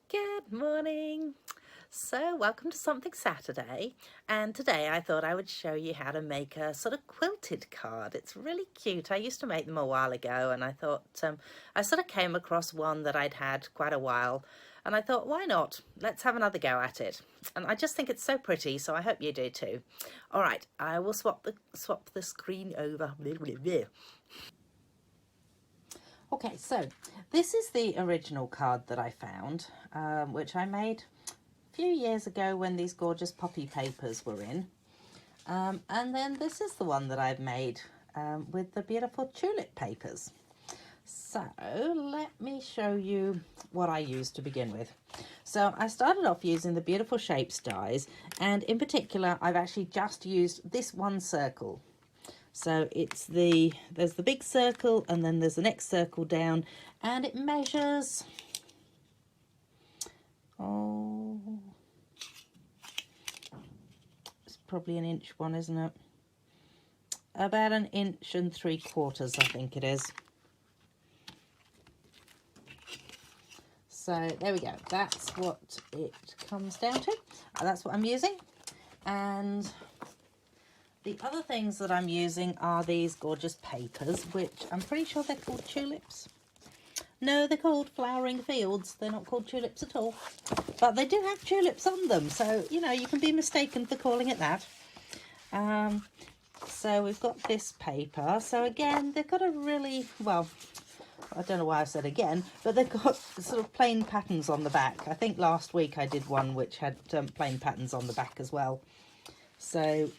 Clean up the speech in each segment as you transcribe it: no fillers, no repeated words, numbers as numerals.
Good morning. So welcome to Something Saturday, and today I thought I would show you how to make a sort of quilted card. It's really cute. I used to make them a while ago, and I thought I sort of came across one that I'd had quite a while, and I thought, why not? Let's have another go at it. And I just think it's so pretty, so I hope you do too. All right, I will swap the screen over. Okay, so this is the original card that I found, which I made a few years ago when these gorgeous poppy papers were in. And then this is the one that I've made with the beautiful tulip papers. So let me show you what I used to begin with. So I started off using the beautiful shapes dies, and in particular I've actually just used this one circle. So there's the big circle, and then there's the next circle down, and it measures, it's probably an inch one, isn't it? About 1 3/4 inches, I think it is. So there we go. That's what it comes down to. That's what I'm using. And the other things that I'm using are these gorgeous papers, which I'm pretty sure they're called tulips. No, they're called flowering fields. They're not called tulips at all. But they do have tulips on them, so, you know, you can be mistaken for calling it that. So we've got this paper. So again, they've got a really, well, I don't know why I said again, but they've got sort of plain patterns on the back. I think last week I did one which had plain patterns on the back as well. So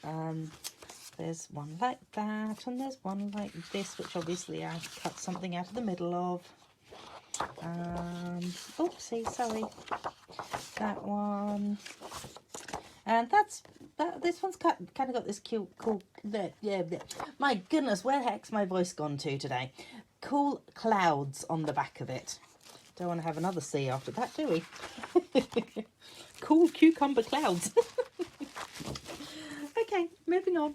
there's one like that, and there's one like this, which obviously I cut something out of the middle of. Oopsie, sorry. That one. And this one's kind of got this cute, cool, yeah. My goodness, where the heck's my voice gone to today? Cool clouds on the back of it. Don't want to have another C after that, do we? Cool cucumber clouds. Okay, moving on.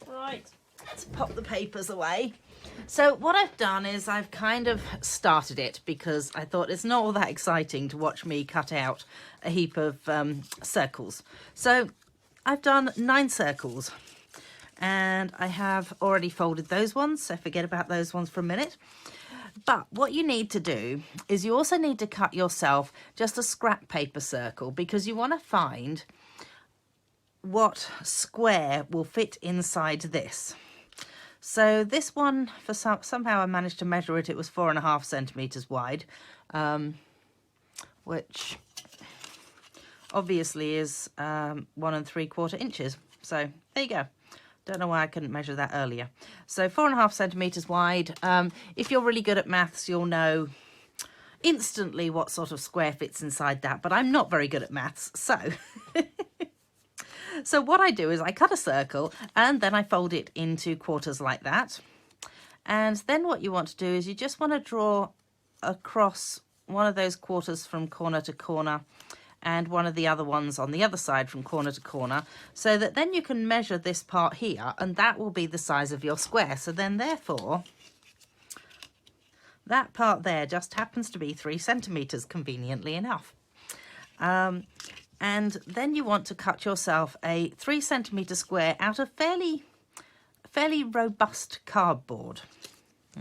Right, let's pop the papers away. So what I've done is I've kind of started it because I thought it's not all that exciting to watch me cut out a heap of circles. So I've done 9 circles, and I have already folded those ones, so forget about those ones for a minute. But what you need to do is you also need to cut yourself just a scrap paper circle, because you want to find what square will fit inside this. So this one, for somehow I managed to measure it, it was 4.5 centimeters wide, which obviously is 1 3/4 inches. So there you go. Don't know why I couldn't measure that earlier. So 4.5 centimeters wide. If you're really good at maths, you'll know instantly what sort of square fits inside that, but I'm not very good at maths, so so what I do is I cut a circle and then I fold it into quarters like that. And then what you want to do is you just want to draw across one of those quarters from corner to corner, and one of the other ones on the other side from corner to corner, so that then you can measure this part here, and that will be the size of your square. So then therefore that part there just happens to be 3 centimeters, conveniently enough. And then you want to cut yourself a 3 centimeter square out of fairly robust cardboard.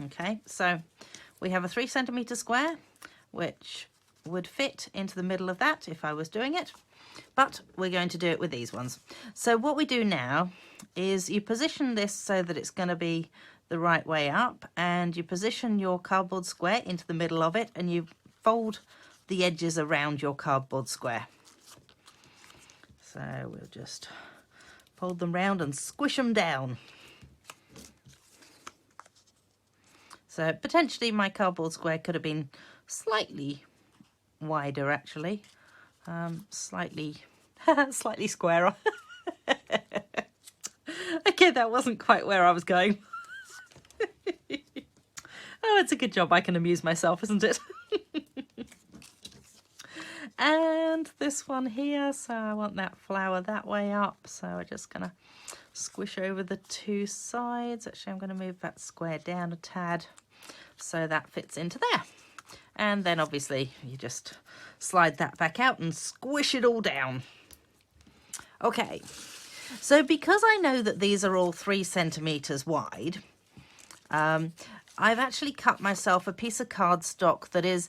Okay, so we have a 3 centimeter square, which would fit into the middle of that if I was doing it, but we're going to do it with these ones. So what we do now is you position this so that it's going to be the right way up, and you position your cardboard square into the middle of it, and you fold the edges around your cardboard square. So we'll just fold them round and squish them down. So potentially my cardboard square could have been slightly wider, actually. Slightly squarer. Okay, that wasn't quite where I was going. Oh, it's a good job I can amuse myself, isn't it? And this one here, so I want that flower that way up, so I'm just gonna squish over the 2 sides. Actually, I'm going to move that square down a tad so that fits into there. And then obviously you just slide that back out and squish it all down. Okay, so because I know that these are all 3 centimeters wide, I've actually cut myself a piece of cardstock that is,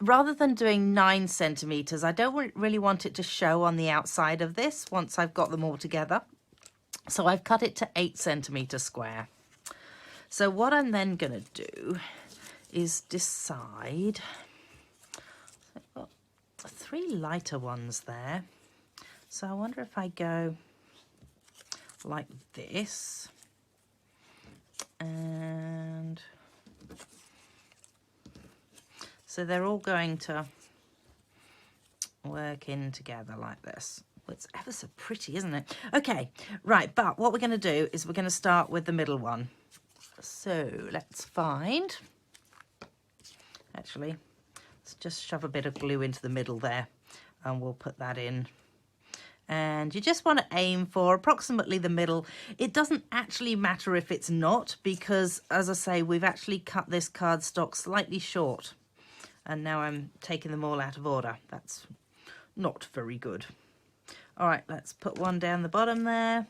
rather than doing 9 centimeters, I don't really want it to show on the outside of this once I've got them all together. So I've cut it to 8 centimeters square. So what I'm then going to do is decide, so I've got 3 lighter ones there. So I wonder if I go like this, and so they're all going to work in together like this. Well, it's ever so pretty, isn't it? Okay, right, but what we're going to do is we're going to start with the middle one. So let's find, actually, let's just shove a bit of glue into the middle there, and we'll put that in. And you just want to aim for approximately the middle. It doesn't actually matter if it's not, because as I say, we've actually cut this cardstock slightly short. And now I'm taking them all out of order. That's not very good. All right, let's put one down the bottom there.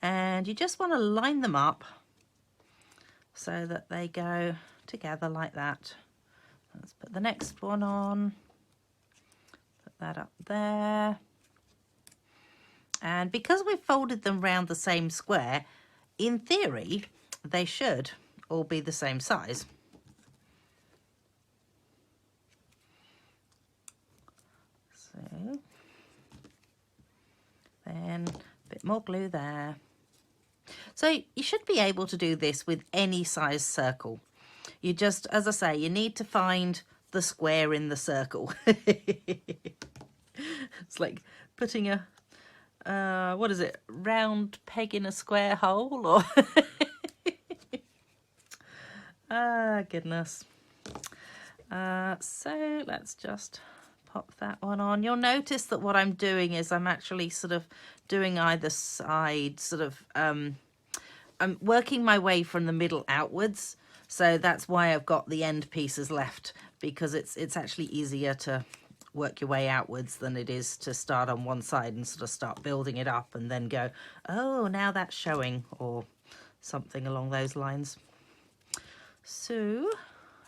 And you just want to line them up so that they go together like that. Let's put the next one on. Put that up there. And because we've folded them round the same square, in theory, they should all be the same size. So, then a bit more glue there. So you should be able to do this with any size circle. You just, as I say, you need to find the square in the circle. It's like putting a, what is it, round peg in a square hole, or ah, goodness. So let's just pop that one on. You'll notice that what I'm doing is I'm actually sort of doing either side, sort of, I'm working my way from the middle outwards. So that's why I've got the end pieces left, because it's actually easier to work your way outwards than it is to start on one side and sort of start building it up and then go, oh, now that's showing, or something along those lines. So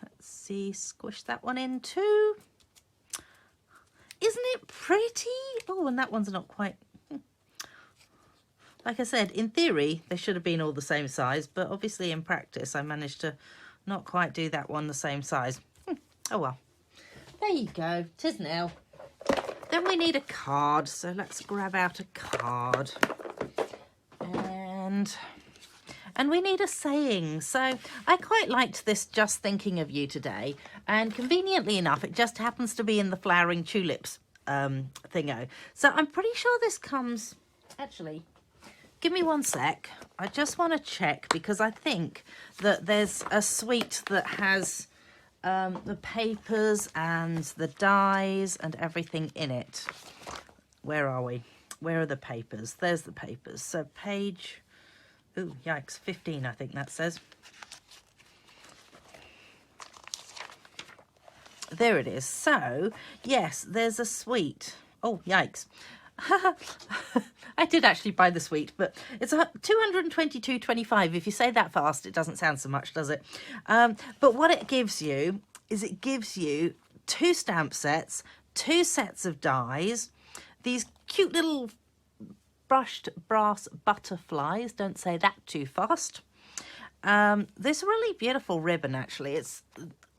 let's see, squish that one in too. Isn't it pretty? Oh, and that one's not quite. Like I said, in theory, they should have been all the same size, but obviously in practice, I managed to not quite do that one the same size. Oh well. There you go. 'Tis now. Then we need a card, so let's grab out a card. And we need a saying. So I quite liked this Just Thinking of You today, and conveniently enough, it just happens to be in the flowering tulips thingo. So I'm pretty sure this comes, actually, give me one sec. I just want to check, because I think that there's a suite that has the papers and the dies and everything in it. Where are we? Where are the papers? There's the papers. So page, ooh, yikes, 15 I think that says. There it is. So, yes, there's a suite. Oh, yikes. I did actually buy the suite, but it's $222.25. If you say that fast, it doesn't sound so much, does it? But what it gives you is it gives you 2 stamp sets, 2 sets of dies, these cute little brushed brass butterflies. Don't say that too fast. This really beautiful ribbon, actually. It's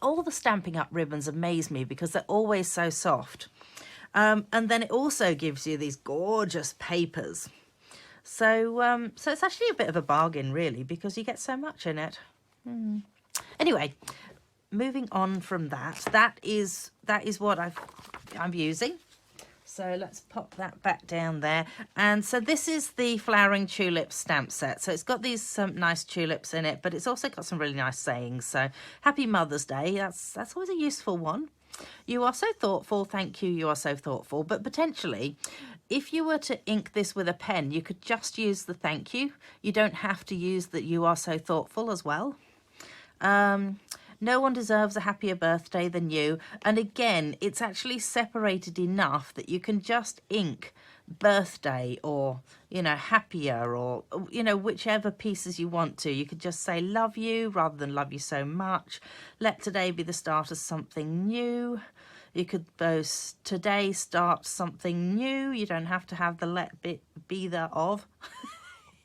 all the Stampin' Up ribbons amaze me because they're always so soft. And then it also gives you these gorgeous papers. So so it's actually a bit of a bargain, really, because you get so much in it. Anyway, moving on from that, that is what I'm using. So let's pop that back down there. And so this is the Flowering Tulip stamp set. So it's got these nice tulips in it, but it's also got some really nice sayings. So Happy Mother's Day, that's always a useful one. You are so thoughtful, thank you, you are so thoughtful. But potentially, if you were to ink this with a pen, you could just use the thank you. You don't have to use that you are so thoughtful as well. No one deserves a happier birthday than you. And again, it's actually separated enough that you can just ink birthday or, you know, happier, or, you know, whichever pieces you want to. You could just say love you rather than love you so much. Let today be the start of something new. You could both today start something new. You don't have to have the let be the of.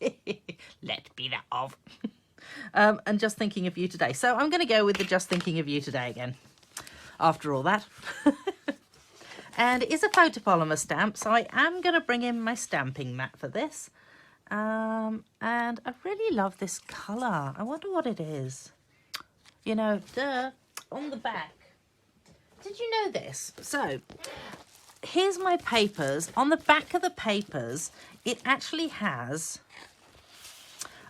Let be the of. And just thinking of you today. So I'm going to go with the just thinking of you today again. After all that. And it is a photopolymer stamp, so I am going to bring in my stamping mat for this. And I really love this colour. I wonder what it is. You know, on the back. Did you know this? So, here's my papers. On the back of the papers, it actually has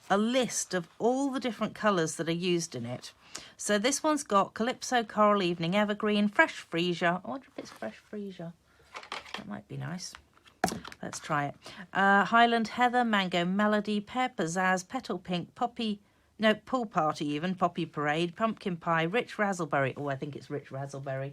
a list of all the different colours that are used in it. So this one's got Calypso, Coral Evening, Evergreen, Fresh Freesia. I wonder if it's Fresh Freesia. That might be nice. Let's try it. Highland Heather, Mango Melody, Pear Pizzazz, Petal Pink, Poppy, no, Pool Party even, Poppy Parade, Pumpkin Pie, Rich Razzleberry. Oh, I think it's Rich Razzleberry.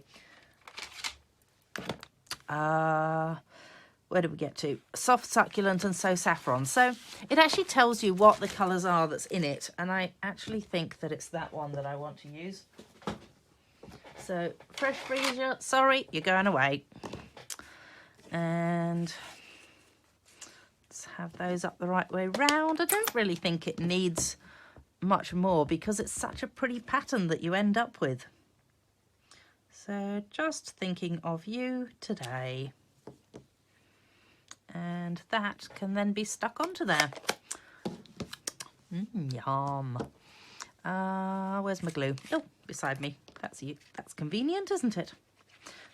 Where do we get to? Soft Succulent and So Saffron. So it actually tells you what the colours are that's in it. And I actually think that it's that one that I want to use. So Fresh Freesia, sorry, you're going away. And let's have those up the right way round. I don't really think it needs much more because it's such a pretty pattern that you end up with. So just thinking of you today. And that can then be stuck onto there. Yum. Where's my glue? Oh, beside me. That's you. That's convenient, isn't it?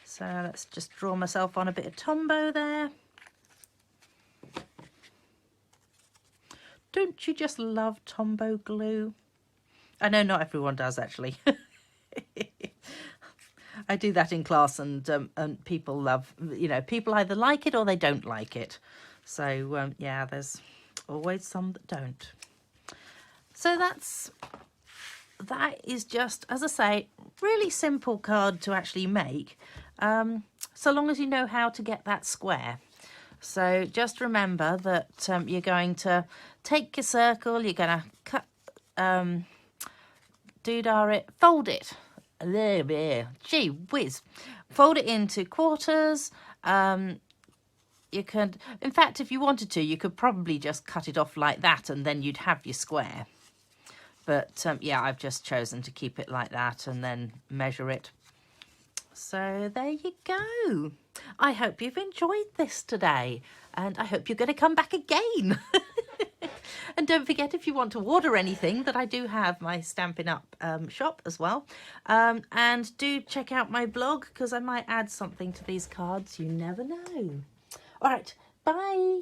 So let's just draw myself on a bit of Tombow there. Don't you just love Tombow glue? I know not everyone does, actually. I do that in class, and people love, you know, people either like it or they don't like it. So, yeah, there's always some that don't. So that is just, as I say, really simple card to actually make, so long as you know how to get that square. So just remember that you're going to take your circle, you're going to cut, doodah it, fold it. A little bit. Gee whiz. Fold it into quarters. You could, in fact, if you wanted to, you could probably just cut it off like that and then you'd have your square. But yeah, I've just chosen to keep it like that and then measure it. So there you go. I hope you've enjoyed this today, and I hope you're going to come back again. And don't forget, if you want to order anything, that I do have my Stampin' Up shop as well. And do check out my blog, because I might add something to these cards. You never know. All right, bye.